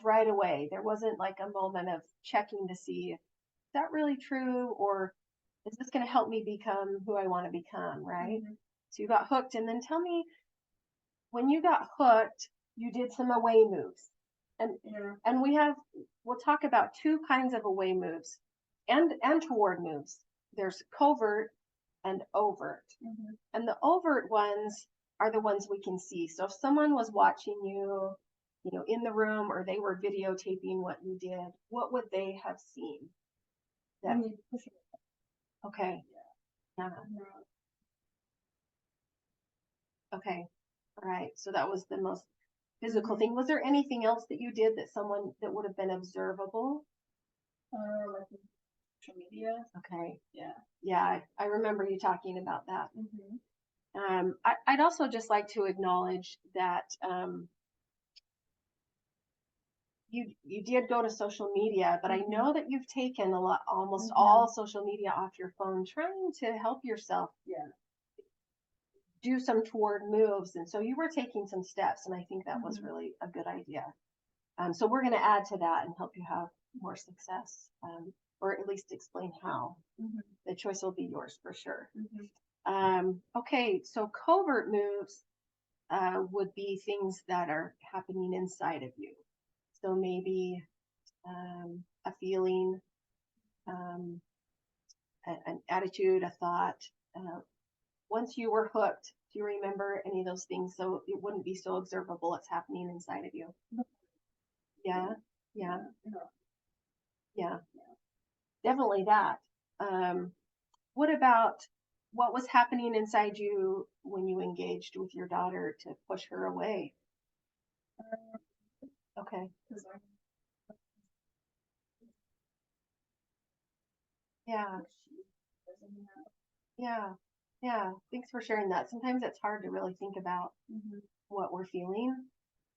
right away. There wasn't like a moment of checking to see if that really true, or is this going to help me become who I want to become, right? Mhm. So you got hooked, and then tell me, when you got hooked, you did some away moves. And Yeah. and we'll talk about two kinds of away moves and toward moves. There's covert and overt. Mhm. And the overt ones are the ones we can see. So if someone was watching you, in the room, or they were videotaping what you did, what would they have seen? That When you push it. okay. Yeah. No. Okay. All right. So that was the most physical Mhm. thing. Was there anything else that you did that would have been observable? Like social media. Okay. Yeah. Yeah, I remember you talking about that. Mhm. I'd also just like to acknowledge that you did go to social media, but I Mhm. know that you've taken almost Mhm. all social media off your phone, trying to help yourself Yeah. do some toward moves. And so you were taking some steps, and I think that was Mhm. really a good idea. So we're going to add to that and help you have more success, or at least explain how. Mhm. The choice will be yours for sure. Mhm. Okay, so covert moves would be things that are happening inside of you. So maybe a feeling, um, an attitude, a thought. Uh, Once you were hooked, do you remember any of those things? So it wouldn't be so observable. It's happening inside of you. Yeah, yeah, Yeah. yeah, Yeah. definitely that. Um, what about what was happening inside you when you engaged with your daughter to push her away? Okay, Because I yeah, she doesn't have. yeah, yeah. Thanks for sharing that. Sometimes it's hard to really think about Mhm. what we're feeling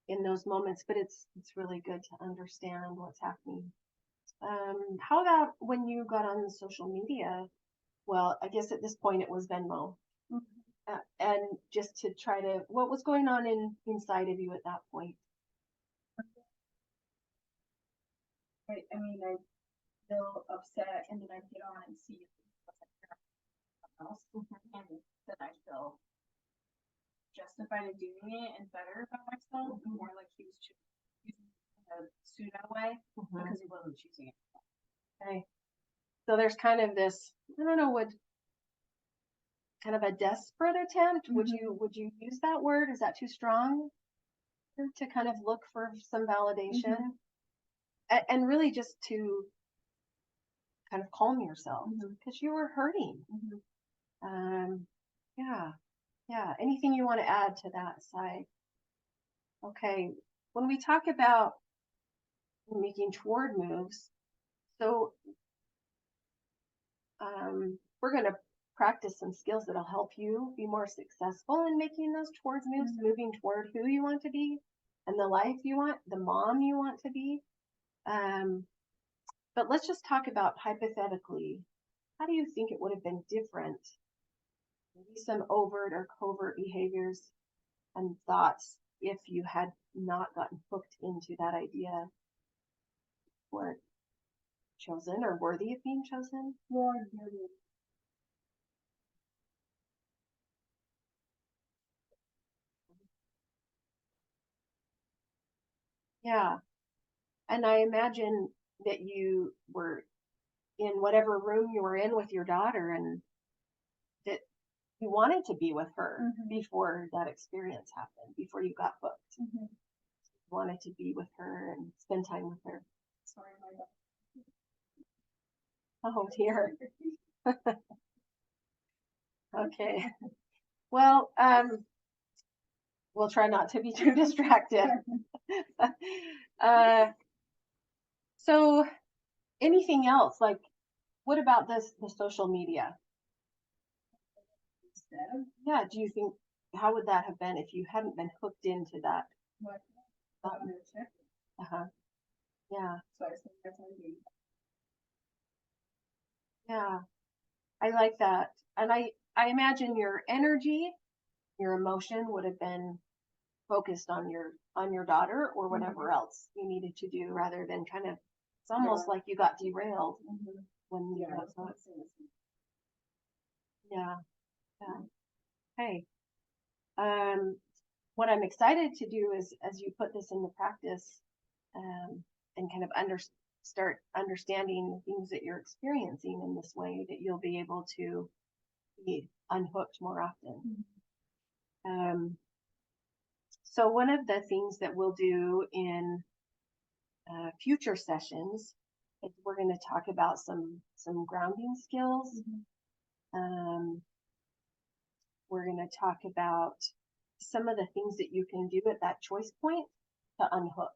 in those moments, but it's really good to understand what's happening. How about when you got on social media? Well, I guess at this point it was Venmo, Mhm. and just to try to, what was going on inside of you at that point? I mean, I feel upset, and then I get on and see what's else, Mhm. and then I feel justified in doing it and better about myself, Mhm. more like he was choosing a pseudo way Mhm. because he wasn't choosing it. Okay. So there's kind of this, I don't know, would kind of a desperate attempt. Mhm. Would you use that word? Is that too strong to kind of look for some validation? Mhm. And really just to kind of calm yourself Mhm. because you were hurting. Mhm. Um, yeah, yeah. Anything you want to add to that side? Okay. When we talk about making toward moves, so we're going to practice some skills that'll help you be more successful in making those towards moves, Mhm. moving toward who you want to be and the life you want, the mom you want to be. Um, but let's just talk about hypothetically. How do you think it would have been different? Maybe some overt or covert behaviors and thoughts if you had not gotten hooked into that idea, weren't chosen or worthy of being chosen. More beauty. Yeah. And I imagine that you were in whatever room you were in with your daughter, and that you wanted to be with her Mhm. before that experience happened, before you got hooked. Mhm. You wanted to be with her and spend time with her. Sorry, my dog. Oh dear. Okay. Well, we'll try not to be too distracted. uh, so anything else? Like, what about the social media? Instead, Yeah, do you think, how would that have been if you hadn't been hooked into that? what Um, I'm gonna check. uh-huh. Yeah, So I think that's what I'm doing. yeah. I like that. And I imagine your energy, your emotion would have been focused on your daughter or whatever else you needed to do rather than kind of, it's almost Yeah. like you got derailed when you Yeah, got it's so, not the same as yeah, yeah. Hey, what I'm excited to do is as you put this into practice, and kind of start understanding the things that you're experiencing in this way, that you'll be able to be unhooked more often. So one of the things that we'll do in future sessions is we're going to talk about some grounding skills. We're going to talk about some of the things that you can do at that choice point to unhook.